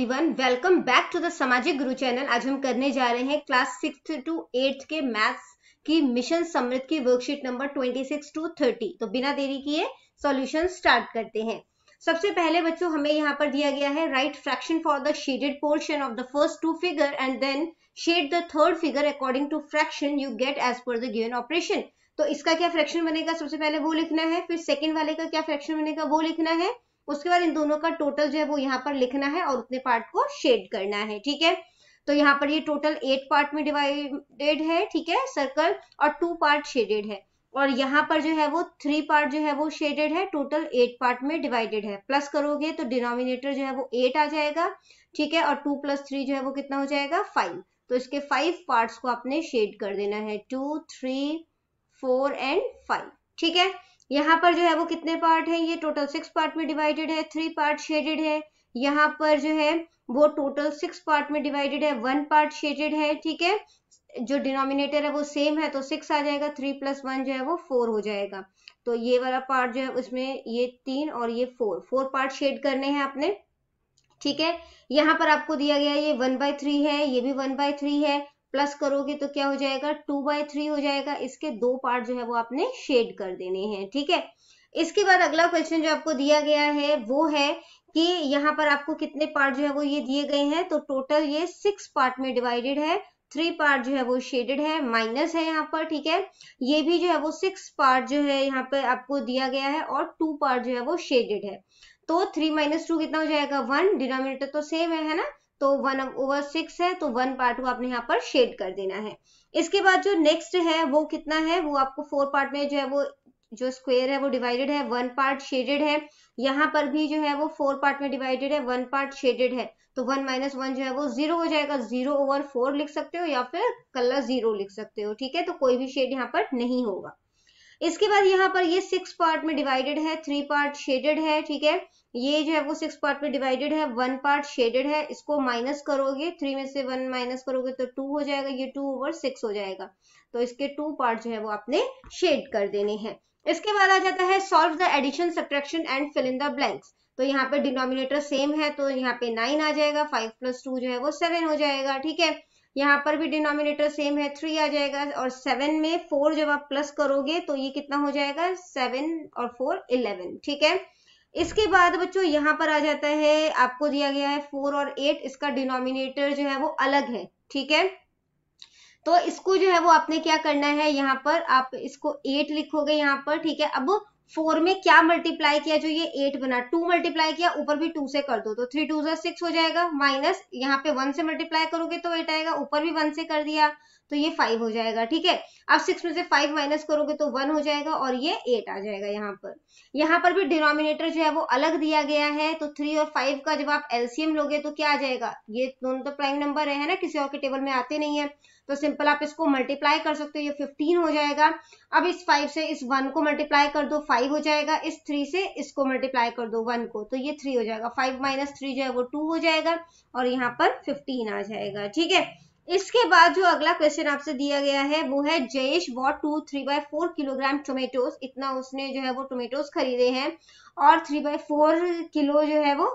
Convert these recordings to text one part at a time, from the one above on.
Everyone, welcome back to the Samajik Guru channel. आज हम करने जा रहे हैं क्लास 6th to 8th के मैथ्स की मिशन समृद्ध की वर्कशीट नंबर 26 to 30। तो बिना देरी किए सॉल्यूशन स्टार्ट करते हैं। सबसे पहले बच्चों हमें यहाँ पर दिया गया है write fraction for the shaded portion of the first two figure and then shade the third figure according to fraction you get as per the given operation. तो इसका क्या फ्रैक्शन बनेगा, सबसे पहले वो लिखना है, फिर सेकेंड वाले का क्या फ्रैक्शन बनेगा वो लिखना है, उसके बाद इन दोनों का टोटल जो है वो यहाँ पर लिखना है और उतने पार्ट को शेड करना है। ठीक है, तो यहाँ पर ये टोटल 8 पार्ट में डिवाइडेड है, ठीक है, सर्कल, और 2 पार्ट शेडेड है, और यहाँ पर जो है वो 3 पार्ट जो है वो शेडेड है, टोटल 8 पार्ट में डिवाइडेड है। प्लस करोगे तो डिनोमिनेटर जो है वो 8 आ जाएगा, ठीक है, और 2 + 3 जो है वो कितना हो जाएगा 5। तो इसके 5 पार्ट्स को आपने शेड कर देना है, 2, 3, 4 एंड 5। ठीक है, यहाँ पर जो है वो कितने पार्ट है, ये टोटल 6 पार्ट में डिवाइडेड है, 3 पार्ट शेडेड है। यहाँ पर जो है वो टोटल 6 पार्ट में डिवाइडेड है, 1 पार्ट शेडेड है। ठीक है, जो डिनोमिनेटर है वो सेम है तो 6 आ जाएगा, 3 + 1 जो है वो 4 हो जाएगा। तो ये वाला पार्ट जो है उसमें ये 3 और ये 4 पार्ट शेड करने हैं आपने। ठीक है, यहाँ पर आपको दिया गया ये 1/3 है, ये भी 1/3 है, प्लस करोगे तो क्या हो जाएगा 2/3 हो जाएगा। इसके 2 पार्ट जो है वो आपने शेड कर देने हैं। ठीक है, इसके बाद अगला क्वेश्चन जो आपको दिया गया है वो है कि यहाँ पर आपको कितने पार्ट जो है वो ये दिए गए हैं, तो टोटल ये 6 पार्ट में डिवाइडेड है, 3 पार्ट जो है वो शेडेड है, माइनस है यहाँ पर। ठीक है, ये भी जो है वो 6 पार्ट जो है यहाँ पर आपको दिया गया है और 2 पार्ट जो है वो शेडेड है। तो 3 - 2 कितना हो जाएगा 1, डिनोमिनेटर तो सेम है ना, तो 1/6 है, तो 1 पार्ट को आपने यहाँ पर शेड कर देना है। इसके बाद जो नेक्स्ट है वो कितना है, वो आपको 4 पार्ट में जो है वो जो स्क्वायर है वो डिवाइडेड है, 1 पार्ट शेडेड है। यहाँ पर भी जो है वो 4 पार्ट में डिवाइडेड है, 1 पार्ट शेडेड है, तो 1 - 1 जो है वो 0 हो जाएगा, 0/4 लिख सकते हो या फिर कलर 0 लिख सकते हो। ठीक है, तो कोई भी शेड यहाँ पर नहीं होगा। इसके बाद यहाँ पर ये 6 पार्ट में डिवाइडेड है, 3 पार्ट शेडेड है। ठीक है, ये जो है वो 6 पार्ट में डिवाइडेड है, 1 पार्ट शेडेड है, इसको माइनस करोगे, 3 में से 1 माइनस करोगे तो 2 हो जाएगा, ये 2/6 हो जाएगा। तो इसके 2 पार्ट जो है वो आपने शेड कर देने हैं। इसके बाद आ जाता है solve the addition, subtraction and fill in the blanks. तो यहाँ पे डिनोमिनेटर सेम है तो यहाँ पे 9 आ जाएगा, 5 + 2 जो है वो 7 हो जाएगा। ठीक है, यहाँ पर भी डिनोमिनेटर सेम है, 3 आ जाएगा, और 7 में 4 जब आप प्लस करोगे तो ये कितना हो जाएगा 7 और 4 11। ठीक है, इसके बाद बच्चों यहाँ पर आ जाता है, आपको दिया गया है 4 और 8, इसका डिनोमिनेटर जो है वो अलग है। ठीक है, तो इसको जो है वो आपने क्या करना है, यहाँ पर आप इसको 8 लिखोगे यहाँ पर। ठीक है, अब 4 में क्या मल्टीप्लाई किया, जो ये 8 बना, 2 मल्टीप्लाई किया, ऊपर भी 2 से कर दो तो 3 × 2 = 6 हो जाएगा, माइनस यहाँ पे 1 से मल्टीप्लाई करोगे तो 8 आएगा, ऊपर भी 1 से कर दिया तो ये 5 हो जाएगा। ठीक है, अब 6 में से 5 माइनस करोगे तो 1 हो जाएगा और ये 8 आ जाएगा। यहाँ पर भी डिनोमिनेटर जो है वो अलग दिया गया है, तो 3 और 5 का जब आप एलसीएम लोगे तो क्या आ जाएगा, ये दोनों तो प्राइम नंबर है ना, किसी और के टेबल में आते नहीं है, तो सिंपल आप इसको मल्टीप्लाई कर सकते हो, ये 15 हो जाएगा। अब इस 5 से इस 1 को मल्टीप्लाई कर दो, 5 हो जाएगा, इस 3 से इसको मल्टीप्लाई कर दो 1 को, तो ये 3 हो जाएगा, 5 - 3 जो है वो 2 हो जाएगा, और यहाँ पर 15 आ जाएगा। ठीक है, इसके बाद जो अगला क्वेश्चन आपसे दिया गया है वो है जयेश बॉट 3/4 किलोग्राम टोमेटोज, इतना उसने जो है वो टोमेटोज खरीदे हैं, और 3/4 किलो जो है वो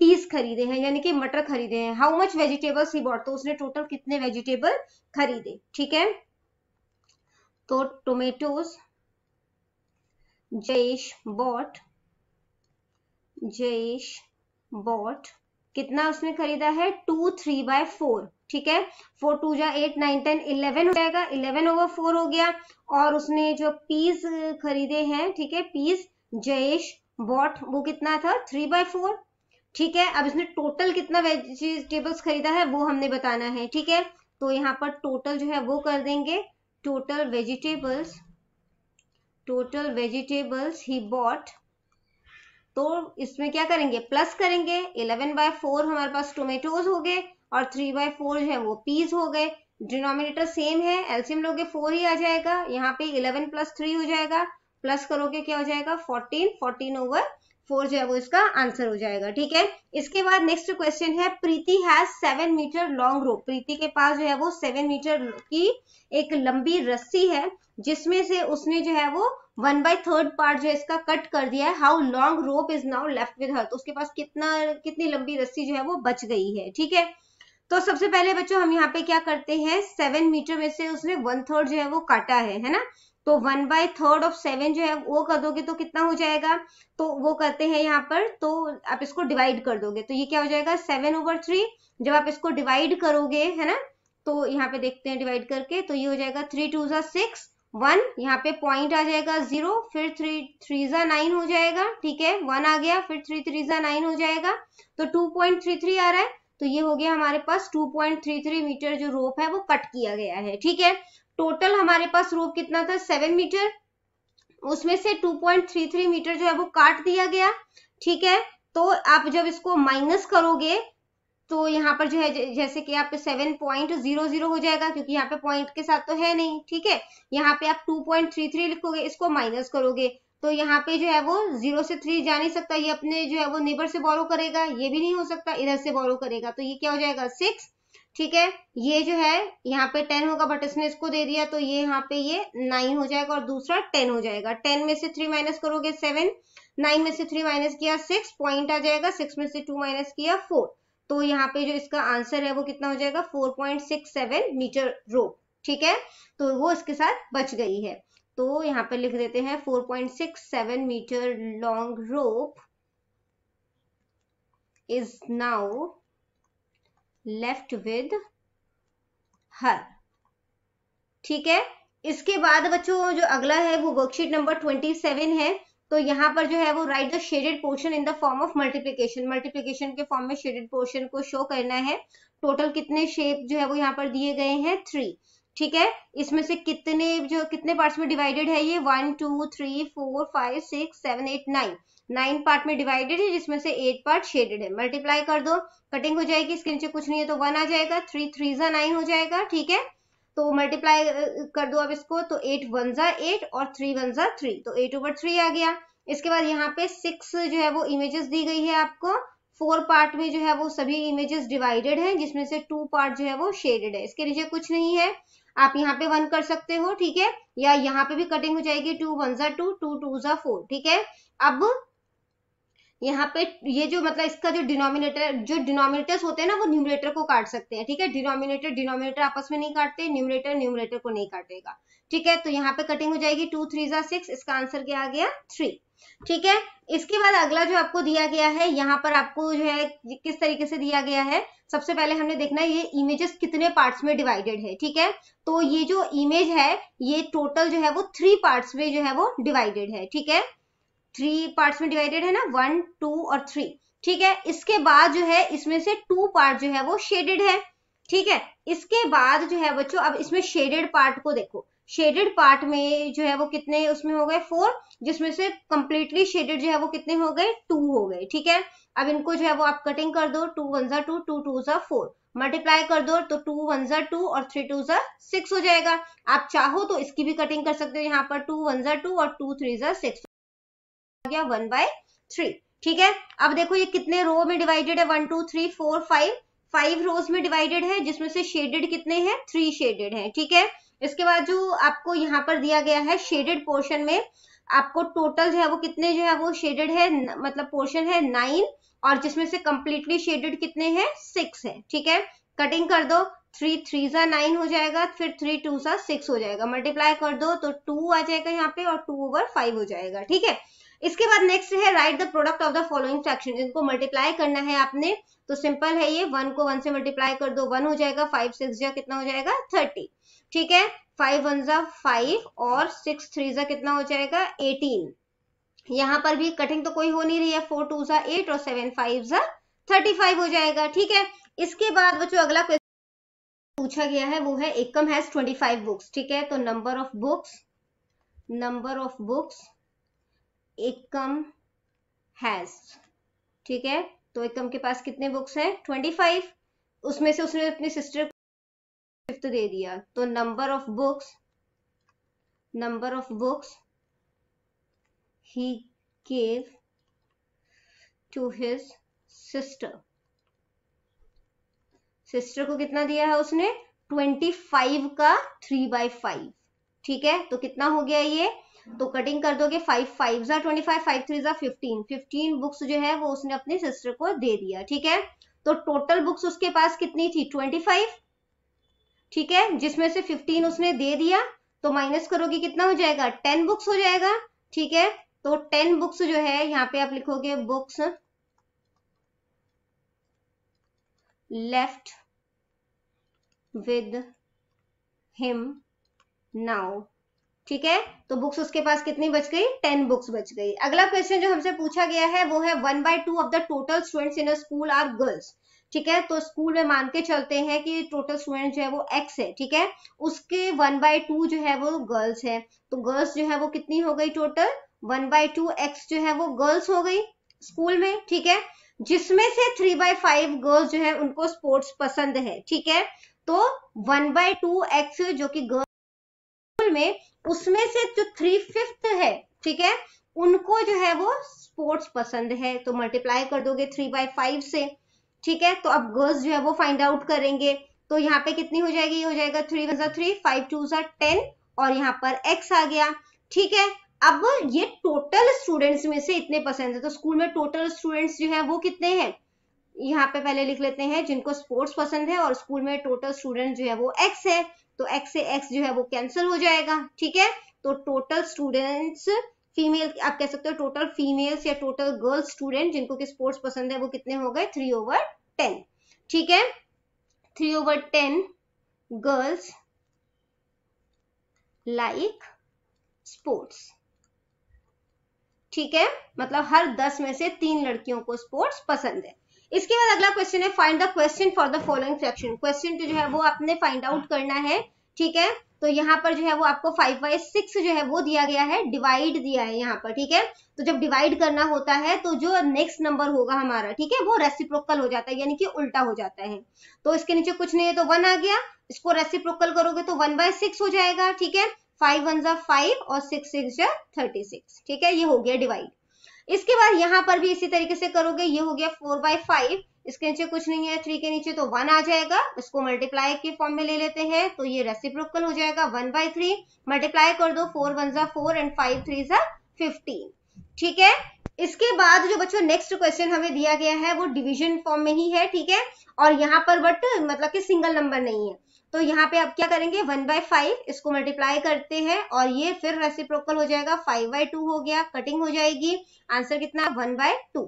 पीस खरीदे हैं, यानी कि मटर खरीदे हैं। How much vegetables he bought, तो उसने टोटल कितने वेजिटेबल खरीदे। ठीक है, तो टोमेटोज जयेश बॉट कितना उसने खरीदा है 2 3/4। ठीक है, 4 × 2 = 8 9 10 11 हो जाएगा, 11/4 हो गया। और उसने जो पीस खरीदे हैं, ठीक है, पीस जयेश बॉट वो कितना था 3/4। ठीक है, अब इसने टोटल कितना वेजिटेबल्स खरीदा है वो हमने बताना है। ठीक है, तो यहाँ पर टोटल जो है वो कर देंगे, टोटल वेजिटेबल्स ही बॉट, तो इसमें क्या करेंगे प्लस करेंगे, 11/4 हमारे पास टोमेटोज हो गए और 3/4 जो है वो पीस हो गए। डिनोमिनेटर सेम है, एलसीएम लोगे 4 ही आ जाएगा, यहाँ पे 11 + 3 हो जाएगा, प्लस करोगे क्या हो जाएगा 14/4 जो है वो इसका आंसर हो जाएगा। ठीक है, इसके बाद नेक्स्ट क्वेश्चन है प्रीति हैज 7 मीटर लॉन्ग रोप, प्रीति के पास जो है वो 7 मीटर की एक लंबी रस्सी है, जिसमें से उसने जो है वो 1/3 पार्ट जो है इसका कट कर दिया है। How long rope is now left with हर, तो उसके पास कितनी लंबी रस्सी जो है वो बच गई है। ठीक है, तो सबसे पहले बच्चों हम यहाँ पे क्या करते हैं, 7 मीटर में से उसने 1/3 जो है वो काटा है ना, तो 1/3 ऑफ 7 जो है वो कर दोगे तो कितना हो जाएगा, तो वो करते हैं यहाँ पर, तो आप इसको डिवाइड कर दोगे तो ये क्या हो जाएगा 7/3। जब आप इसको डिवाइड करोगे है ना, तो यहाँ पे देखते हैं डिवाइड करके, तो ये हो जाएगा 3 2 6 1, यहाँ पे पॉइंट आ जाएगा 0, फिर 3 3 9 हो जाएगा। ठीक है, 1 आ गया, फिर 3 3 9 हो जाएगा, तो 2.33 आ रहा है। तो ये हो गया हमारे पास 2.33 मीटर जो रोप है वो कट किया गया है। ठीक है, टोटल हमारे पास रोप कितना था 7 मीटर, उसमें से 2.33 मीटर जो है वो काट दिया गया। ठीक है, तो आप जब इसको माइनस करोगे तो यहाँ पर जो है जैसे कि आप 7.00 हो जाएगा, क्योंकि यहाँ पे पॉइंट के साथ तो है नहीं। ठीक है, यहाँ पे आप 2.33 लिखोगे, इसको माइनस करोगे तो यहाँ पे जो है वो 0 से 3 जा नहीं सकता, ये अपने जो है वो नेबर से बोरो करेगा, ये भी नहीं हो सकता, इधर से बोरो करेगा, तो ये क्या हो जाएगा 6। ठीक है, ये जो है यहाँ पे 10 होगा बट इसने इसको दे दिया, तो ये यहाँ पे ये 9 हो जाएगा और दूसरा 10 हो जाएगा। 10 में से 3 माइनस करोगे 7, 9 में से 3 माइनस किया 6, पॉइंट आ जाएगा, 6 में से 2 माइनस किया 4, तो यहाँ पे जो इसका आंसर है वो कितना हो जाएगा 4.67 मीटर रोप। ठीक है, तो वो इसके साथ बच गई है, तो यहाँ पे लिख देते हैं 4.67 metre long rope is now left with her. ठीक है, इसके बाद बच्चों जो अगला है वो वर्कशीट नंबर 27 है, तो यहाँ पर जो है वो right the shaded portion in the form of multiplication, multiplication के फॉर्म में शेडेड पोर्शन को शो करना है। टोटल कितने शेप जो है वो यहाँ पर दिए गए हैं 3। ठीक है, इसमें से कितने पार्ट्स में डिवाइडेड है ये 1 2 3 4 5 6 7 8 9 पार्ट में डिवाइडेड है, जिसमें से 8 पार्ट शेडेड है। मल्टीप्लाई कर दो, कटिंग हो जाएगी, इसके नीचे कुछ नहीं है तो 1 आ जाएगा, 3 3 9 हो जाएगा। ठीक है, तो मल्टीप्लाई कर दो अब इसको, तो 8 1 8 और 3 1 3, तो 8/3 आ गया। इसके बाद यहाँ पे 6 जो है वो इमेजेस दी गई है आपको, 4 पार्ट में जो है वो सभी इमेजेस डिवाइडेड हैं, जिसमें से 2 पार्ट जो है वो शेडेड है। इसके नीचे कुछ नहीं है, आप यहाँ पे 1 कर सकते हो। ठीक है, या यहाँ पे भी कटिंग हो जाएगी, 2 1 2 2 2 4। ठीक है, अब यहाँ पे ये जो मतलब इसका जो डिनोमिनेटर्स होते हैं ना वो न्यूमरेटर को काट सकते हैं। ठीक है, डिनोमिनेटर आपस में नहीं काटते, न्यूमरेटर को नहीं काटेगा। ठीक है, तो यहाँ पे कटिंग हो जाएगी, 2 3 6, इसका आंसर क्या आ गया 3। ठीक है, इसके बाद अगला जो आपको दिया गया है, यहाँ पर आपको जो है किस तरीके से दिया गया है, सबसे पहले हमने देखना है ये इमेजेस कितने पार्ट्स में डिवाइडेड है। ठीक है, तो ये जो इमेज है ये टोटल जो है वो 3 पार्ट्स में जो है वो डिवाइडेड है। ठीक है, 3 पार्ट्स में डिवाइडेड है ना, 1 2 और 3। ठीक है, इसके बाद जो है इसमें से 2 पार्ट जो है वो शेडेड है। ठीक है, इसके बाद जो है बच्चों अब इसमें शेडेड पार्ट को देखो, शेडेड पार्ट में जो है वो कितने उसमें हो गए 4, जिसमें से कंप्लीटली शेडेड जो है वो कितने हो गए 2 हो गए। ठीक है, अब इनको जो है वो आप कटिंग कर दो, 2 1 2 2 2 4, मल्टीप्लाई कर दो तो 2 1 2 और 3 2 6 हो जाएगा। आप चाहो तो इसकी भी कटिंग कर सकते हो, यहाँ पर 2 1 2 और 2 3 6 गया 1/3। ठीक है, अब देखो ये कितने रो में डिवाइडेड है, 1 2 3 4 5 रोज में डिवाइडेड है, जिसमें से शेडेड कितने हैं 3 शेडेड हैं। ठीक है, इसके बाद जो आपको यहाँ पर दिया गया है शेडेड पोर्शन में आपको टोटल जो है वो कितने जो है वो शेडेड है, मतलब पोर्शन है 9, और जिसमें से कंप्लीटली शेडेड कितने हैं 6 है। ठीक है, कटिंग कर दो, 3 3 9 हो जाएगा, फिर 3 2 6 हो जाएगा, मल्टीप्लाई कर दो तो 2 आ जाएगा यहाँ पे और 2/5 हो जाएगा। ठीक है, इसके बाद नेक्स्ट है right the product of the following fraction, इनको मल्टीप्लाई करना है आपने, तो सिंपल है ये, 1 को 1 से मल्टीप्लाई कर दो 1 हो जाएगा, 5 6 जा कितना हो जाएगा 30। ठीक है, 5 1 5 और 6 3 कितना हो जाएगा 18। यहाँ पर भी कटिंग तो कोई हो नहीं रही है, 4 2 8 और 7 5 35 हो जाएगा। ठीक है, इसके बाद बच्चों अगला क्वेश्चन पूछा गया है वो है एकम हैज 25 बुक्स। ठीक है, तो number of books Ekam has. ठीक है, तो एकम के पास कितने बुक्स हैं 25, उसमें से उसने अपनी सिस्टर को गिफ्ट दे दिया, तो number of books he gave to his sister को कितना दिया है उसने 25 का 3/5। ठीक है, तो कितना हो गया ये तो कटिंग कर दोगे, 5 5 जा 25, 5 3 जा 15, 15 बुक्स जो है वो उसने अपनी सिस्टर को दे दिया, ठीक है। तो टोटल बुक्स उसके पास कितनी थी, 25, ठीक है, जिसमें से 15 उसने दे दिया, तो माइनस करोगे कितना हो जाएगा, 10 बुक्स हो जाएगा, ठीक है। तो 10 बुक्स जो है यहाँ पे आप लिखोगे books left with him now, ठीक है। तो बुक्स उसके पास कितनी बच गई, 10 बुक्स बच गई। अगला क्वेश्चन जो हमसे पूछा गया है वो है 1/2 of the total students in a school are girls, ठीक है। तो स्कूल में मान के चलते हैं कि टोटल स्टूडेंट जो है वो x है, ठीक है, उसके 1/2 जो है वो गर्ल्स है, तो गर्ल्स जो है वो कितनी हो गई, टोटल 1/2 x जो है वो गर्ल्स हो गई स्कूल में, ठीक है, जिसमें से 3/5 गर्ल्स जो है उनको स्पोर्ट्स पसंद है, ठीक है। तो 1/2 x जो कि गर्ल्स में, उसमें से जो 3/5 है, ठीक है, उनको जो है वो स्पोर्ट्स पसंद है, तो मल्टीप्लाई कर दोगे 3/5 से, ठीक है। तो अब गर्ल्स जो है वो फाइंड आउट करेंगे, तो यहाँ पे कितनी हो जाएगी, हो जाएगा 3 1 3, 5 2 10, और यहाँ पर x आ गया, ठीक है। अब ये टोटल स्टूडेंट्स में से इतने पसंद है, तो स्कूल में टोटल स्टूडेंट्स जो है वो कितने हैं, यहाँ पे पहले लिख लेते हैं जिनको स्पोर्ट्स पसंद है, और स्कूल में टोटल स्टूडेंट जो है वो x है, तो x से x जो है वो कैंसिल हो जाएगा, ठीक है। तो टोटल स्टूडेंट्स फीमेल, आप कह सकते हो टोटल फीमेल्स या टोटल गर्ल्स स्टूडेंट जिनको कि स्पोर्ट्स पसंद है वो कितने हो गए, 3/10, ठीक है। 3/10 गर्ल्स लाइक स्पोर्ट्स, ठीक है, मतलब हर 10 में से 3 लड़कियों को स्पोर्ट्स पसंद है। इसके बाद अगला क्वेश्चन है find the question for the following fraction, question जो है वो आपने फाइंड आउट करना है, ठीक है। तो यहाँ पर जो है वो आपको 5/6 जो है वो दिया गया है, डिवाइड दिया है यहाँ पर, ठीक है। तो जब डिवाइड करना होता है तो जो नेक्स्ट नंबर होगा हमारा, ठीक है, वो रेसिप्रोकल हो जाता है, यानी कि उल्टा हो जाता है। तो इसके नीचे कुछ नहीं है तो 1 आ गया, इसको रेसिप्रोकल करोगे तो 1/6 हो जाएगा, ठीक है, 5 1 5 और 6 6 36, ठीक है, ये हो गया डिवाइड। इसके बाद यहाँ पर भी इसी तरीके से करोगे, ये हो गया 4/5, इसके नीचे कुछ नहीं है, 3 के नीचे तो 1 आ जाएगा, इसको मल्टीप्लाई के फॉर्म में ले लेते हैं, तो ये रेसिप्रोकल हो जाएगा, 1/3 मल्टीप्लाई कर दो, 4 1 4 एंड 5 3 15, ठीक है। इसके बाद जो बच्चों नेक्स्ट क्वेश्चन हमें दिया गया है वो डिवीजन फॉर्म में ही है, ठीक है, और यहाँ पर बट मतलब कि सिंगल नंबर नहीं है, तो यहाँ पे आप क्या करेंगे, 1/5 इसको मल्टीप्लाई करते हैं और ये फिर रेसिप्रोकल हो जाएगा, 5/2 हो गया, कटिंग हो जाएगी, आंसर कितना, 1/2,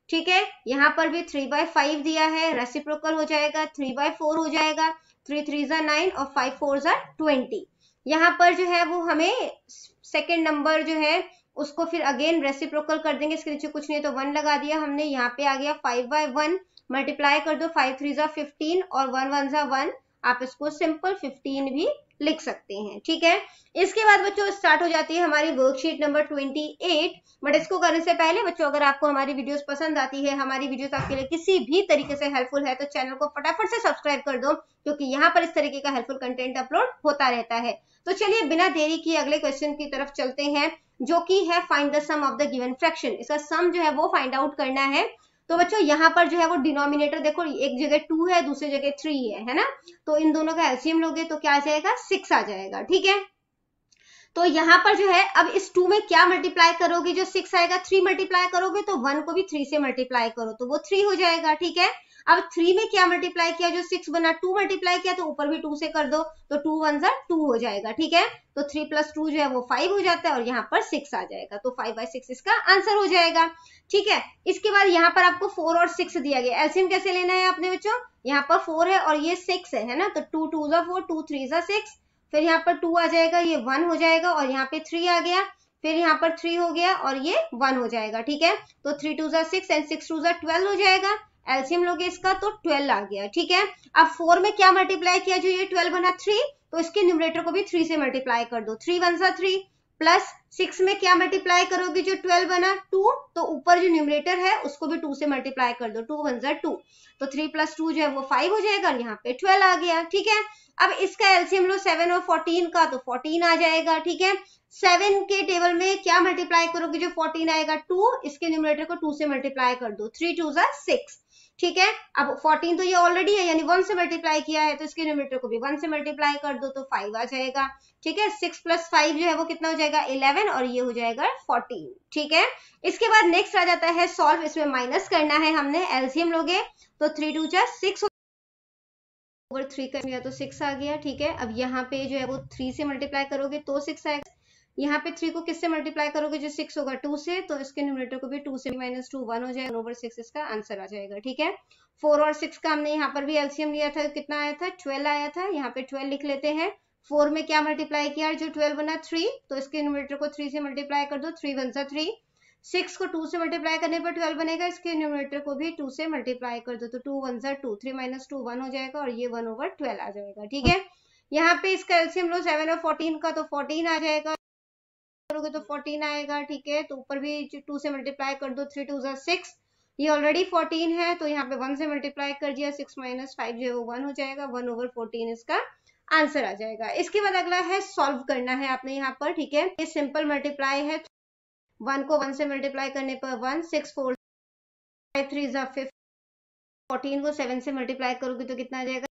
ठीक है। यहाँ पर भी 3/5 दिया है, रेसिप्रोकल हो जाएगा, 3/4 हो जाएगा, 3 3 9 और 5 4 20। यहाँ पर जो है वो हमें सेकेंड नंबर जो है उसको फिर अगेन रेसिप्रोकल कर देंगे, इसके नीचे कुछ नहीं तो 1 लगा दिया हमने, यहाँ पे आ गया 5/1, मल्टीप्लाई कर दो, 5 3 15 और 1 1 1, आप इसको सिंपल 15 भी लिख सकते हैं, ठीक है। इसके बाद बच्चों स्टार्ट हो जाती है हमारी वर्कशीट नंबर 28, बट इसको करने से पहले बच्चों अगर आपको हमारी वीडियोस पसंद आती है, हमारी वीडियोस आपके लिए किसी भी तरीके से हेल्पफुल है, तो चैनल को फटाफट से सब्सक्राइब कर दो, क्योंकि यहाँ पर इस तरीके का हेल्पफुल कंटेंट अपलोड होता रहता है। तो चलिए बिना देरी किए अगले क्वेश्चन की तरफ चलते हैं, जो कि है find the sum of the given fraction. इसका सम जो है वो फाइंड आउट करना है। तो बच्चों यहाँ पर जो है वो डिनोमिनेटर देखो, एक जगह 2 है, दूसरी जगह 3 है ना, तो इन दोनों का एलसीएम लोगे तो क्या आ जाएगा, 6 आ जाएगा, ठीक है। तो यहाँ पर जो है अब इस 2 में क्या मल्टीप्लाई करोगे, जो 6 आएगा, 3 मल्टीप्लाई करोगे तो 1 को भी 3 से मल्टीप्लाई करो तो वो 3 हो जाएगा, ठीक है। अब 3 में क्या मल्टीप्लाई किया, जो 6 बना, 2 मल्टीप्लाई किया तो ऊपर भी 2 से कर दो, तो 2 1 2 हो जाएगा, ठीक है। तो 3 + 2 जो है वो 5 हो जाता है और यहाँ पर 6 आ जाएगा, तो 5/6 इसका आंसर हो जाएगा, ठीक है। इसके बाद यहाँ पर आपको 4 और 6 दिया गया, एलसीएम कैसे लेना है आपने बच्चों, यहाँ पर 4 है और ये 6 है ना, तो 2 2 4, 2 3 6, फिर यहाँ पर 2 आ जाएगा, ये 1 हो जाएगा और यहाँ पे 3 आ गया, फिर यहाँ पर 3 हो गया और ये 1 हो जाएगा, ठीक है। तो 3 2 6 एंड 6 2 12 हो जाएगा, एलसीएम लोगे इसका तो 12 आ गया, ठीक है। अब 4 में क्या मल्टीप्लाई किया, जो ये 12 बना 3, तो इसके न्यूमरेटर को भी 3 से मल्टीप्लाई कर दो, 3 1 3, प्लस 6 में क्या मल्टीप्लाई करोगे, जो 12 बना 2, तो ऊपर जो न्यूमरेटर है उसको भी 2 से मल्टीप्लाई कर दो, 2 1 2, तो 3 + 2 जो है वो 5 हो जाएगा और यहाँ पे 12 आ गया, ठीक है। अब इसका एलसीएम लो 7 और 14 का, तो 14 आ जाएगा, ठीक है। 7 के टेबल में क्या मल्टीप्लाई करोगे, जो 14 आएगा 2, इसके न्यूमरेटर को 2 से मल्टीप्लाई कर दो, 3 2 6, ठीक है। अब 14 तो ये ऑलरेडी है, यानी 1 से मल्टीप्लाई किया है, तो इसके न्यूमरेटर को भी 1 से मल्टीप्लाई कर दो तो 5 आ जाएगा। ठीक है, 6 + 5 जो है वो कितना हो जाएगा 11, और ये हो जाएगा 14। ठीक है, इसके बाद नेक्स्ट आ जाता है सॉल्व। इसमें माइनस करना है हमने, एलसीएम लोगे तो 3 2 जा 6 ओवर 3 कर दिया तो 6 आ गया। ठीक है, अब यहाँ पे जो है वो 3 से मल्टीप्लाई करोगे तो 6 आएगा। यहाँ पे 3 को किससे मल्टीप्लाई करोगे, जो 6 होगा 2 से, तो इसके न्यूमरेटर को भी 2 से -2 1 हो जाएगा, 1/6 इसका आंसर आ जाएगा। ठीक है, 4 और 6 का हमने यहाँ पर भी एलसीएम लिया था, कितना आया था 12 आया था। यहाँ पे 12 लिख लेते हैं। 4 में क्या मल्टीप्लाई किया, जो 12 बना 3, तो इसके न्यूमरेटर को 3 से मल्टीप्लाई कर दो, 3 1 3। 6 को 2 से मल्टीप्लाई करने पर 12 बनेगा, इसके न्यूमरेटर को भी 2 से मल्टीप्लाई कर दो, तो 2 1 2, 3 -2 1 हो जाएगा, और ये 1/12 आ जाएगा। ठीक है, यहाँ पे इसका एलसीएम लो 7 और 14 का, तो 14 आ जाएगा, करोगे तो 14 आएगा। ठीक है, तो ऊपर भी 2 से मल्टीप्लाई कर दो, 3 2 6, ये ऑलरेडी 14 है, तो यहाँ पे 1 से मल्टीप्लाई कर दिया, 6 - 5 जो है वो 1 हो जाएगा, 1/14 इसका आंसर आ जाएगा। इसके बाद अगला है सॉल्व करना है आपने यहाँ पर। ठीक है, ये सिंपल मल्टीप्लाई है, 1 को 1 से मल्टीप्लाई करने पर 1, 6 4 3 15, 14 को 7 से मल्टीप्लाई करोगे तो कितना आ जाएगा।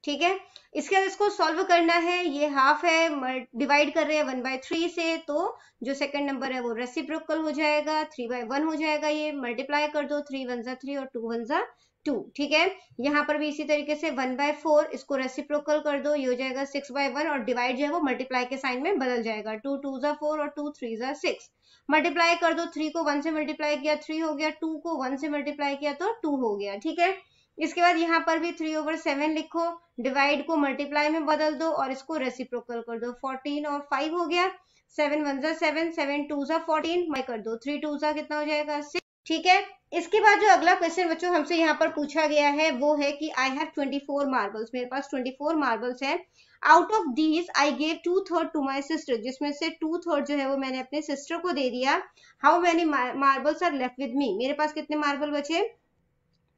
ठीक है, इसके बाद इसको सॉल्व करना है। ये हाफ है, डिवाइड कर रहे हैं 1/3 से, तो जो सेकंड नंबर है वो रेसिप्रोकल हो जाएगा, 3/1 हो जाएगा। ये मल्टीप्लाई कर दो, 3 1 3 और 2 1 2। ठीक है, यहाँ पर भी इसी तरीके से 1/4 इसको रेसिप्रोकल कर दो, ये हो जाएगा 6/1, और डिवाइड जो है वो मल्टीप्लाई के साइन में बदल जाएगा, 2 2 4 और 2 3 6। मल्टीप्लाई कर दो, 3 को 1 से मल्टीप्लाई किया 3 हो गया, 2 को 1 से मल्टीप्लाई किया तो 2 हो गया। ठीक है, इसके बाद यहाँ पर भी 3/7 लिखो, डिवाइड को मल्टीप्लाई में बदल दो और इसको रेसिप्रोकल कर दो, 14 और 5 हो गया, 7 1 7 7 2 14, मैं कर दो 3 2 कितना हो जाएगा 6। ठीक है, इसके बाद जो अगला क्वेश्चन बच्चों हमसे यहाँ पर पूछा गया है वो है कि आई हैव 24 मार्बल्स, मेरे पास 24 मार्बल्स है। Out of these I gave 2/3 to my sister, जिसमें से 2/3 जो है वो मैंने अपने सिस्टर को दे दिया। How many marbles are left with me, मेरे पास कितने मार्बल बचे,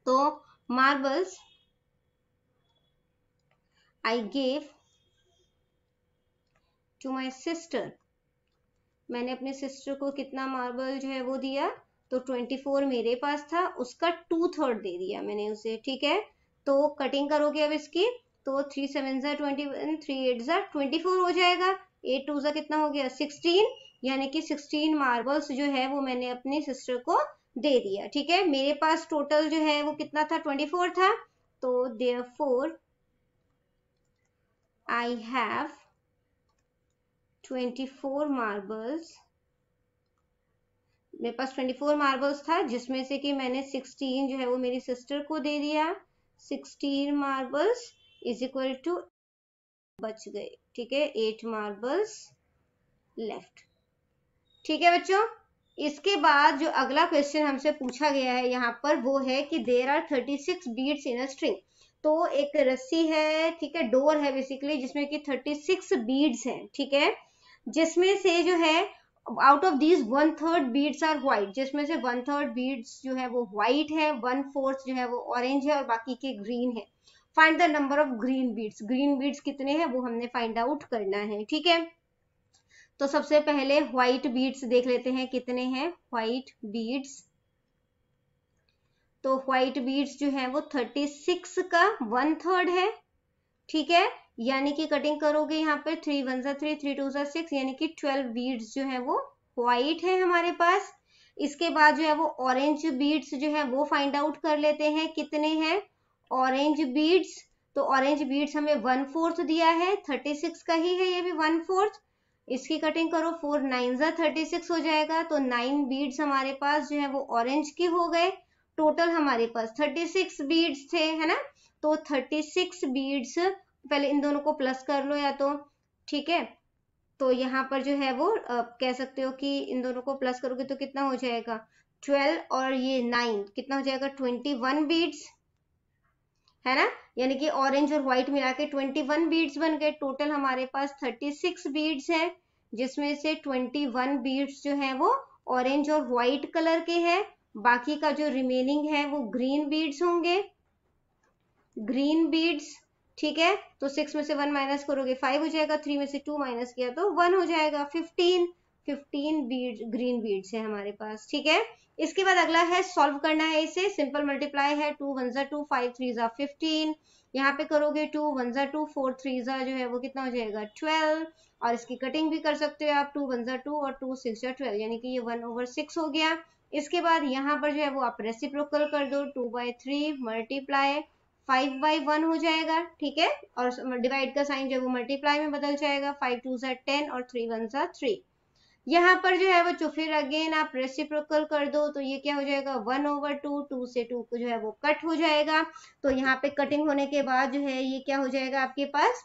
तो marbles I gave to my sister, मैंने अपने सिस्टर को कितना मार्बल जो है वो दिया, तो 24 मेरे पास था, उसका 2/3 दे दिया मैंने उसे। ठीक है, तो कटिंग करोगे अब इसकी, तो 3 7 21, 3 8 24 हो जाएगा, 8 2 कितना हो गया 16, यानी कि 16 मार्बल्स जो है वो मैंने अपनी सिस्टर को दे दिया। ठीक है, मेरे पास टोटल जो है वो कितना था 24 था, तो therefore I have 24 marbles, मेरे पास 24 मार्बल्स था, जिसमें से कि मैंने 16 जो है वो मेरी सिस्टर को दे दिया। 16 मार्बल्स इज इक्वल टू बच गए। ठीक है, 8 मार्बल्स लेफ्ट। ठीक है बच्चों, इसके बाद जो अगला क्वेश्चन हमसे पूछा गया है यहाँ पर वो है कि there are 36 beads in a string, तो एक रस्सी है, ठीक है, डोर है बेसिकली, जिसमें कि 36 बीड्स हैं। ठीक है, जिसमें से जो है out of these 1/3 beads are white, जिसमें से 1/3 बीड्स जो है वो व्हाइट है, 1/4 जो है वो ऑरेंज है और बाकी के ग्रीन है। Find the number of green beads, green beads कितने हैं वो हमने फाइंड आउट करना है। ठीक है, तो सबसे पहले व्हाइट बीड्स देख लेते हैं कितने हैं व्हाइट बीड्स, तो व्हाइट बीड्स जो है वो 36 का 1/3 है। ठीक है, यानी कि कटिंग करोगे यहाँ पे 3 1 3 3 2 6, यानी कि 12 बीड्स जो है वो व्हाइट है हमारे पास। इसके बाद जो है वो ऑरेंज बीड्स जो है वो फाइंड आउट कर लेते हैं कितने हैं ऑरेंज बीड्स, तो ऑरेंज बीड्स हमें 1/4 दिया है, 36 का ही है ये भी 1/4। इसकी कटिंग करो, 4 9 36 हो जाएगा, तो 9 बीड्स हमारे पास जो है वो ऑरेंज के हो गए। टोटल हमारे पास 36 बीड्स थे, है ना, तो 36 बीड्स, पहले इन दोनों को प्लस कर लो या तो, ठीक है, तो यहाँ पर जो है वो कह सकते हो कि इन दोनों को प्लस करोगे तो कितना हो जाएगा 12 और ये 9 कितना हो जाएगा 21 बीड्स, है ना, यानी कि ऑरेंज और व्हाइट मिला के 21 बीड्स बन गए। टोटल हमारे पास 36 बीड्स है, जिसमें से 21 बीड्स जो है वो ऑरेंज और व्हाइट कलर के हैं, बाकी का जो रिमेनिंग है वो ग्रीन बीड्स होंगे, ग्रीन बीड्स। ठीक है, तो 6 में से 1 माइनस करोगे 5 हो जाएगा, 3 में से 2 माइनस किया तो 1 हो जाएगा, 15 बीड्स ग्रीन बीड्स है हमारे पास। ठीक है, इसके बाद अगला है सॉल्व करना है इसे, सिंपल मल्टीप्लाई है, 2 1 2, 5 3 15, यहाँ पे करोगे 2 1 2, 4 3 जो है वो कितना हो जाएगा 12, और इसकी कटिंग भी कर सकते हो आप, 2 1 2 और 2 6 12, यानी कि ये 1/6 हो गया। इसके बाद यहाँ पर जो है वो आप रेसिप्रोकल कर दो, 2/3 मल्टीप्लाई 5/1 हो जाएगा, ठीक है, और डिवाइड का साइन जो है वो मल्टीप्लाई में बदल जाएगा, 5 2 10 और 3 1 3। यहाँ पर जो है वो फिर अगेन आप रेसिप्रोकल कर दो, तो ये क्या हो जाएगा 1/2, 2 से 2 को जो है वो कट हो जाएगा, तो यहाँ पे कटिंग होने के बाद जो है ये क्या हो जाएगा आपके पास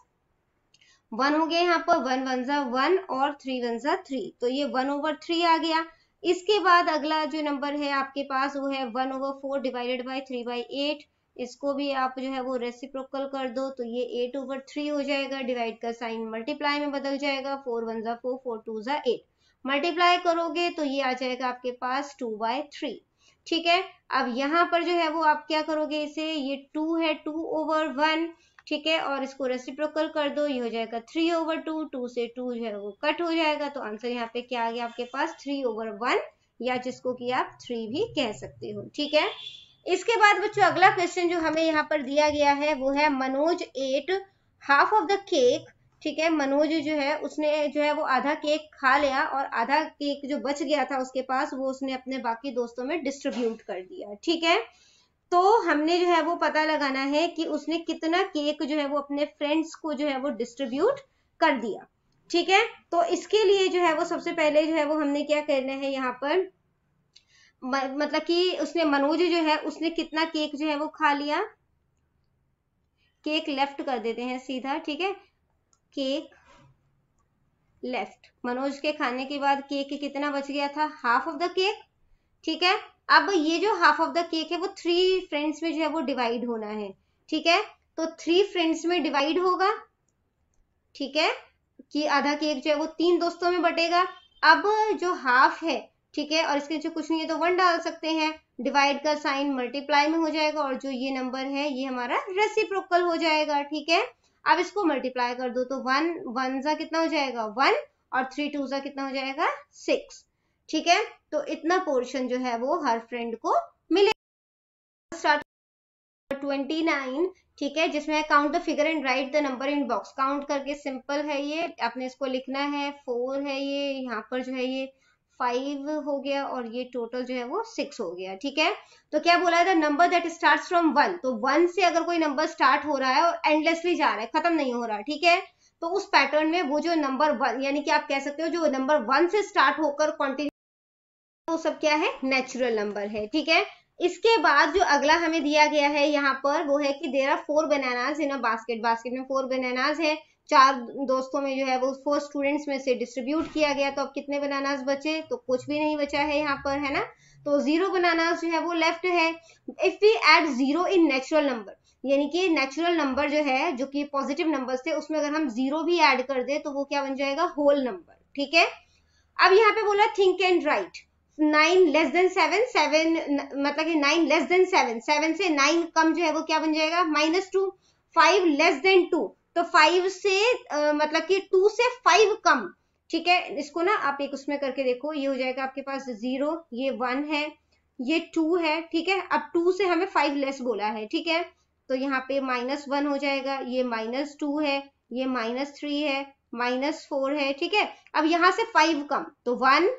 1 हो गया, यहाँ पर 1 1 1 और 3 1 3, तो ये 1/3 आ गया। इसके बाद अगला जो नंबर है आपके पास वो है 1/4 डिवाइडेड बाई 3/8, इसको भी आप जो है वो रेसिप्रोकल कर दो, तो ये 8/3 हो जाएगा, डिवाइड का साइन मल्टीप्लाई में बदल जाएगा, 4 1 4 4 2 8, मल्टीप्लाई करोगे तो ये आ जाएगा आपके पास 2/3, ठीक है। अब यहाँ पर जो है वो आप क्या करोगे, इसे ये 2 है 2/1, ठीक है, और इसको रेसिप्रोकल कर दो, ये हो जाएगा 3/2, 2 से 2 जो है वो कट हो जाएगा, तो आंसर यहाँ पे क्या आ गया आपके पास 3/1, या जिसको कि आप 3 भी कह सकते हो, ठीक है। इसके बाद बच्चों अगला क्वेश्चन जो हमें यहाँ पर दिया गया है वो है Manoj at half of the cake, ठीक है, मनोज जो है उसने जो है वो आधा केक खा लिया और आधा केक जो बच गया था उसके पास वो उसने अपने बाकी दोस्तों में डिस्ट्रीब्यूट कर दिया, ठीक है। तो हमने जो है वो पता लगाना है कि उसने कितना केक जो है वो अपने फ्रेंड्स को जो है वो डिस्ट्रीब्यूट कर दिया, ठीक है। तो इसके लिए जो है वो सबसे पहले जो है वो हमने क्या करना है यहाँ पर, मतलब कि उसने मनोज जो है उसने कितना केक जो है वो खा लिया, केक लेफ्ट कर देते हैं सीधा, ठीक है, केक लेफ्ट, मनोज के खाने के बाद केक कितना बच गया था, हाफ ऑफ द केक, ठीक है। अब ये जो हाफ ऑफ द केक है वो 3 फ्रेंड्स में जो है वो डिवाइड होना है, ठीक है, तो 3 फ्रेंड्स में डिवाइड होगा, ठीक है, कि आधा केक जो है वो 3 दोस्तों में बटेगा। अब जो हाफ है, ठीक है, और इसके नीचे कुछ नहीं है तो 1 डाल सकते हैं, डिवाइड का साइन मल्टीप्लाई में हो जाएगा, और जो ये नंबर है ये हमारा रेसिप्रोकल हो जाएगा, ठीक है। अब इसको मल्टीप्लाई कर दो, तो 1 1 जा कितना हो जाएगा 1, और 3 2 जा कितना हो जाएगा 6, ठीक है। तो इतना पोर्शन जो है वो हर फ्रेंड को मिलेगा। स्टार्ट 29, ठीक है, जिसमें count the figure and right the number in box, count करके सिंपल है, ये आपने इसको लिखना है, 4 है ये, यहाँ पर जो है ये 5 हो गया, और ये टोटल जो है वो 6 हो गया, ठीक है। तो क्या बोला था, नंबर दैट स्टार्ट्स फ्रॉम 1, तो 1 से अगर कोई नंबर स्टार्ट हो रहा है और एंडलेसली जा रहा है, खत्म नहीं हो रहा, ठीक है, तो उस पैटर्न में वो जो नंबर 1, यानी कि आप कह सकते हो जो नंबर 1 से स्टार्ट होकर कंटिन्यू, वो सब क्या है, नेचुरल नंबर है, ठीक है। इसके बाद जो अगला हमें दिया गया है यहाँ पर वो है कि there are 4 bananas in a basket, basket में 4 बनानास है, 4 दोस्तों में जो है वो 4 स्टूडेंट्स में से डिस्ट्रीब्यूट किया गया, तो अब कितने बनानास बचे, तो कुछ भी नहीं बचा है यहाँ पर, है ना, तो 0 बनानास जो है वो लेफ्ट है। If we add 0 in natural number, यानी कि नेचुरल नंबर जो है जो कि पॉजिटिव नंबर थे उसमें अगर हम 0 भी ऐड कर दे तो वो क्या बन जाएगा, होल नंबर, ठीक है। अब यहाँ पे बोला think and right, 9 less than 7, 7 मतलब कि 9 लेस देन 7, 7 से 9 कम जो है वो क्या बन जाएगा -2, 5 लेस देन 2, तो 5 से मतलब कि 2 से 5 कम, ठीक है, इसको ना आप एक उसमें करके देखो, ये हो जाएगा आपके पास 0, ये 1 है, ये 2 है, ठीक है। अब 2 से हमें 5 लेस बोला है, ठीक है, तो यहाँ पे -1 हो जाएगा, ये -2 है, ये -3 है, -4 है, ठीक है। अब यहाँ से 5 कम, तो 1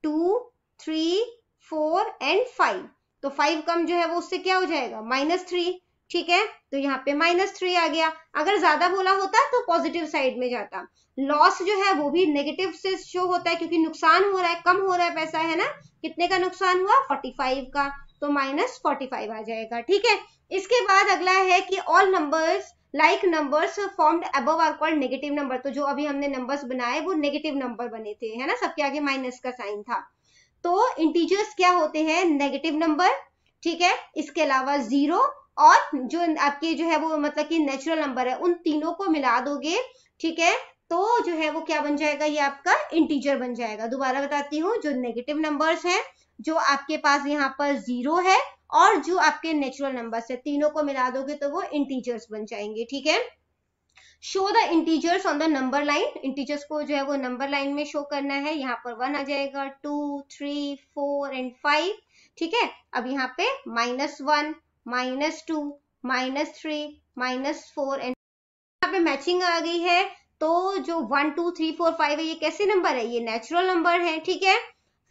2 3 4 एंड 5, तो 5 कम जो है वो उससे क्या हो जाएगा -3, ठीक है, तो यहाँ पे -3 आ गया। अगर ज्यादा बोला होता तो पॉजिटिव साइड में जाता, लॉस जो है वो भी नेगेटिव से शो होता है क्योंकि नुकसान हो रहा है, कम हो रहा है पैसा, है ना, कितने का नुकसान हुआ 45 का, तो -45 आ जाएगा, ठीक है। इसके बाद अगला है कि all numbers like numbers formed above are called negative number, तो जो अभी हमने नंबर्स बनाए वो नेगेटिव नंबर बने थे, है ना, सबके आगे माइनस का साइन था, तो इंटीजर्स क्या होते हैं, नेगेटिव नंबर, ठीक है। इसके अलावा 0 और जो आपके जो है वो मतलब कि नेचुरल नंबर है, उन तीनों को मिला दोगे, ठीक है, तो जो है वो क्या बन जाएगा, ये आपका इंटीजर बन जाएगा। दोबारा बताती हूँ, जो नेगेटिव नंबर्स हैं, जो आपके पास यहाँ पर 0 है, और जो आपके नेचुरल नंबर्स है, तीनों को मिला दोगे तो वो इंटीजर्स बन जाएंगे, ठीक है। Show the integers on the number line, integers को जो है वो नंबर लाइन में शो करना है, यहाँ पर 1 आ जाएगा, 2 3 4 एंड 5, ठीक है। अब यहाँ पे -1, -2, -3, -4 एंड यहाँ पे मैचिंग आ गई है। तो जो 1 2 3 4 5 है ये कैसे नंबर है, ये नेचुरल नंबर है, ठीक है।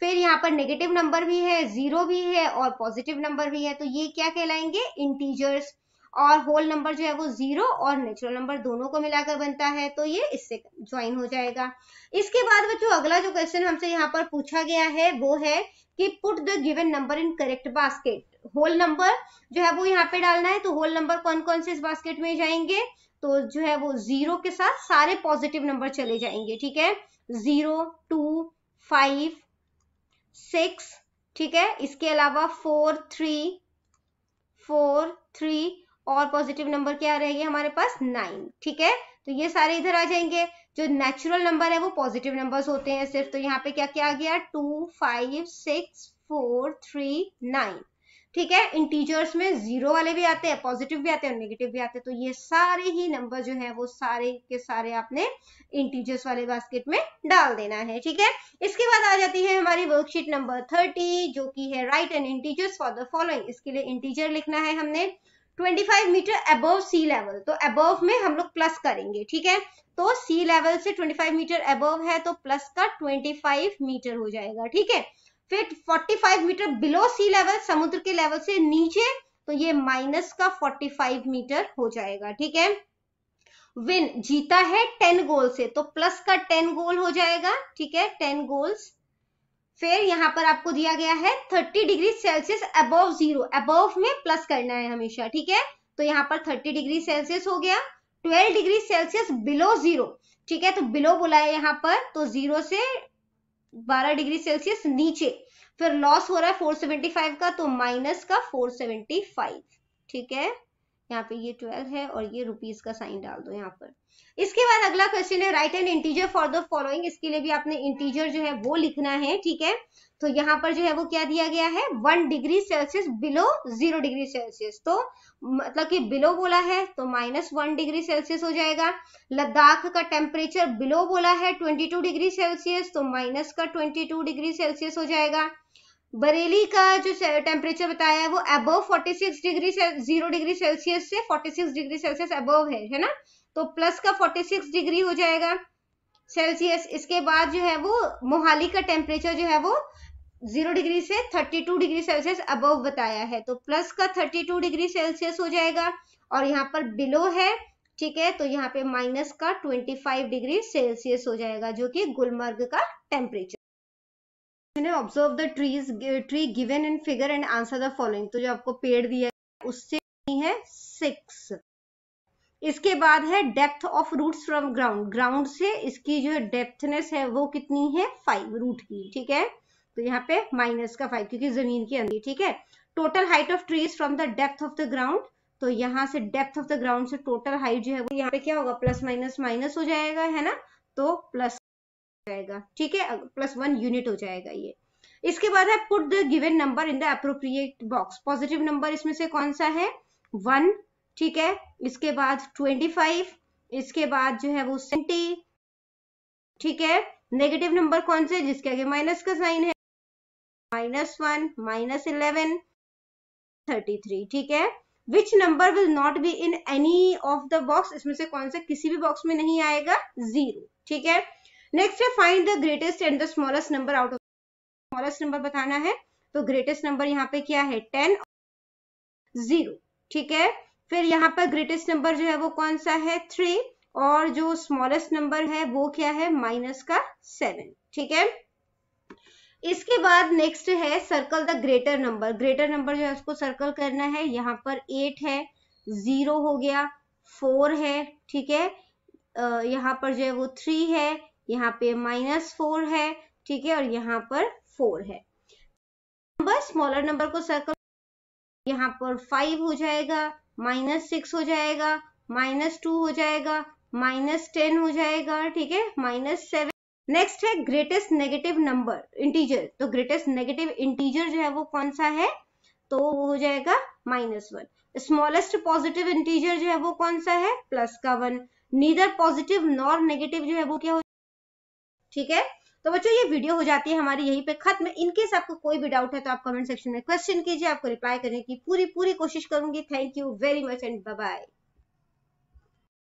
फिर यहाँ पर नेगेटिव नंबर भी है, जीरो भी है और पॉजिटिव नंबर भी है, तो ये क्या कहलाएंगे, इंटीजर्स। और होल नंबर जो है वो जीरो और नेचुरल नंबर दोनों को मिलाकर बनता है, तो ये इससे ज्वाइन हो जाएगा। इसके बाद बच्चों अगला जो क्वेश्चन हमसे यहाँ पर पूछा गया है वो है कि put the given number in correct basket. Whole number जो है वो यहाँ पे डालना है, तो होल नंबर कौन कौन से इस बास्केट में जाएंगे, तो जो है वो जीरो के साथ सारे पॉजिटिव नंबर चले जाएंगे, ठीक है। 0 2 5 6, ठीक है। इसके अलावा 4 3 और पॉजिटिव नंबर क्या रहेंगे हमारे पास 9, ठीक है। तो ये सारे इधर आ जाएंगे। जो नेचुरल नंबर है वो पॉजिटिव नंबर्स होते हैं सिर्फ, तो यहाँ पे क्या क्या आ गया, 2 5 6 4 3 9, ठीक है। इंटीजर्स में जीरो वाले भी आते हैं, पॉजिटिव भी आते हैं और नेगेटिव भी आते हैं, तो ये सारे ही नंबर जो है वो सारे के सारे आपने इंटीजर्स वाले बास्केट में डाल देना है, ठीक है। इसके बाद आ जाती है हमारी वर्कशीट नंबर 30 जो कि है write an integers for the following. इसके लिए इंटीजर लिखना है हमने 25 मीटर अबव सी लेवल, तो अबव में हम लोग प्लस करेंगे, ठीक है। तो सी लेवल से 25 मीटर अबव है तो प्लस का 25 मीटर हो जाएगा, ठीक है। फिर 45 मीटर बिलो सी लेवल, समुद्र के लेवल से नीचे, तो ये माइनस का 45 मीटर हो जाएगा, ठीक है। विन जीता है 10 गोल से, तो प्लस का 10 गोल हो जाएगा, ठीक है, 10 गोल्स। फिर यहाँ पर आपको दिया गया है 30 degree Celsius above zero, above में प्लस करना है हमेशा, ठीक है। तो यहाँ पर 30 डिग्री सेल्सियस हो गया। 12 डिग्री सेल्सियस बिलो जीरो, ठीक है, तो बिलो बोला है यहाँ पर, तो जीरो से 12 डिग्री सेल्सियस नीचे। फिर लॉस हो रहा है 475 का, तो माइनस का 475, ठीक है। यहाँ पे ये 12 है और ये रुपीस का साइन डाल दो यहाँ पर। इसके बाद अगला क्वेश्चन है write N integer for the following. इसके लिए भी आपने इंटीजर जो है वो लिखना है, ठीक है। तो यहाँ पर जो है वो क्या दिया गया है, 1 degree Celsius below 0 degree Celsius, तो मतलब कि बिलो बोला है तो -1 डिग्री सेल्सियस हो जाएगा। लद्दाख का टेम्परेचर बिलो बोला है 22 डिग्री सेल्सियस, तो माइनस का 22 डिग्री सेल्सियस हो जाएगा। बरेली का जो टेम्परेचर बताया है वो अबव 46 डिग्री 0 डिग्री सेल्सियस से 46 डिग्री सेल्सियस अबव है ना, तो प्लस का 46 डिग्री हो जाएगा सेल्सियस। इसके बाद जो है वो मोहाली का टेम्परेचर जो है वो 0 डिग्री से 32 डिग्री सेल्सियस अबव बताया है, तो प्लस का 32 डिग्री सेल्सियस हो जाएगा। और यहाँ पर बिलो है, ठीक है, तो यहाँ पे माइनस का 25 डिग्री सेल्सियस हो जाएगा, जो कि गुलमर्ग का temperature. Observe the tree given in figure and answer the following. तो जो आपको पेड़ दिया है उससे है 6। इसके बाद है depth of roots from ground, ground से इसकी जो डेप्थनेस है वो कितनी है 5 रूट की, ठीक है। तो यहाँ पे माइनस का 5 क्योंकि जमीन के अंदर, ठीक है। Total height of trees from the depth of the ground, तो यहाँ से डेप्थ ऑफ द ग्राउंड से टोटल हाइट जो है वो यहाँ पे क्या होगा, प्लस माइनस माइनस हो जाएगा, है ना, तो प्लस जाएगा, ठीक है, +1 यूनिट हो जाएगा ये। इसके बाद है put the given number in the appropriate box. Positive number इसमें से कौन सा है, 1, ठीक है। इसके बाद 25, इसके बाद जो है वो 70, ठीक है। नेगेटिव नंबर कौन से, जिसके आगे माइनस का साइन है, -1, -11, 33, ठीक है। Which number will not be in any of the box, इसमें से कौन सा किसी भी बॉक्स में नहीं आएगा, 0, ठीक है। नेक्स्ट है find the greatest and the smallest number out of, smallest number बताना है, तो ग्रेटेस्ट नंबर यहाँ पे क्या है 10 0, ठीक है। फिर यहाँ पर ग्रेटेस्ट नंबर जो है वो कौन सा है 3, और जो स्मॉलेस्ट नंबर है वो क्या है -7, ठीक है। इसके बाद नेक्स्ट है circle the greater number. Greater number जो है उसको सर्कल करना है, यहाँ पर 8 है, 0 हो गया, 4 है, ठीक है। यहाँ पर जो है वो 3 है, यहाँ पे -4 है, ठीक है, और यहाँ पर 4 है। नंबर स्मॉलर नंबर को सर्कल, यहाँ पर 5 हो जाएगा, -6 हो जाएगा, -2 हो जाएगा, -10 हो जाएगा, ठीक है, -7। नेक्स्ट है ग्रेटेस्ट नेगेटिव नंबर इंटीजर, तो ग्रेटेस्ट नेगेटिव इंटीजर जो है वो कौन सा है, तो वो हो जाएगा -1। स्मॉलेस्ट पॉजिटिव इंटीजर जो है वो कौन सा है, +1। नीदर पॉजिटिव नॉर नेगेटिव जो है वो क्या हो, ठीक है। तो बच्चों ये वीडियो हो जाती है हमारी यहीं पे खत्म। इनकेस आपको कोई भी डाउट है तो आप कमेंट सेक्शन में क्वेश्चन कीजिए, आपको रिप्लाई करने की पूरी कोशिश करूंगी। Thank you very much and bye bye.